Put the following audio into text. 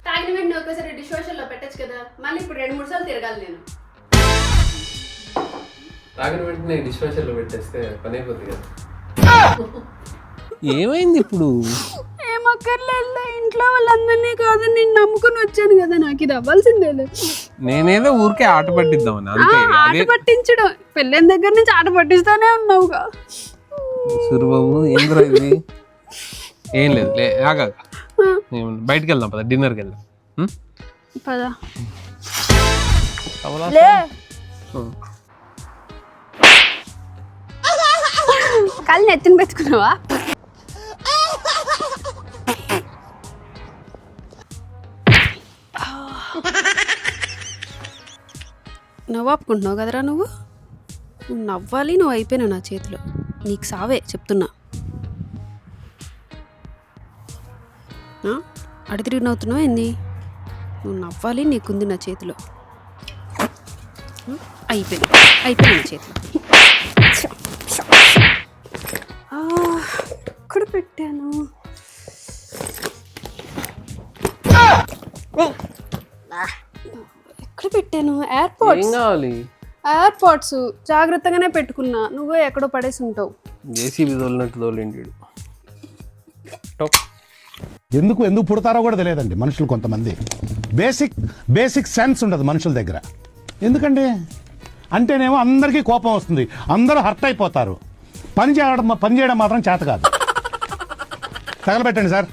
తాగిన వెంటనే ఒకసారి డిష్ వాషర్ లో పెట్టచ్చు కదా, మళ్ళీ ఇప్పుడు 2-3 సార్లు తిరగాలి నేను. తాగిన వెంటనే డిష్ వాషర్ లో పెట్టేస్తే పని అయిపోద్ది కదా. ఏమైంది ఇప్పుడు? ఏమక్కర్లేదు, ఇంట్లో వాళ్ళందరినీ కాదు నేను నమ్ముకుని వచ్చాను కదా, నాకు ఇది అవ్వాల్సిందే. నేనేదో ఊరికే ఆట పట్టిద్దామని అంతే. ఆట పట్టించడం పెళ్ళైన దగ్గర నుంచి ఆట పట్టిస్తానే ఉన్నావుగా. సూరిబాబు ఏం కూడా ఇది? ఏం లేదు ఆగా, బయటకు వెళ్దాం పద, డిన్నర్కి వెళ్దాం పదా. కాళ్ళు నెత్తిన పెట్టుకున్నావా? నవ్వాపుకుంటున్నావు కదరా నువ్వు నవ్వాలి, నువ్వు అయిపోయినావు నా చేతిలో, నీకు సావే చెప్తున్నా. అడి తిరిగి నవ్వుతున్నావు ఏంది? నువ్వు నవ్వాలి, నీకుంది నా చేతిలో. అయిపోయింది నా చేతిలో. ఎక్కడ పెట్టాను? ఎక్కడ పెట్టాను? ఎయిర్పోర్ట్స్ జాగ్రత్తగానే పెట్టుకున్నా, నువ్వే ఎక్కడో పడేసి ఉంటావు. జేసీబీ తోలినట్టు తోలిండి. ఎందుకు పుడతారో కూడా తెలియదండి మనుషులు. కొంతమంది బేసిక్ సెన్స్ ఉండదు మనుషుల దగ్గర. ఎందుకండి అంటేనేమో అందరికీ కోపం వస్తుంది, అందరూ హర్ట్ అయిపోతారు. పని చేయడం మాత్రం చేత కాదు. తగలబెట్టండి సార్.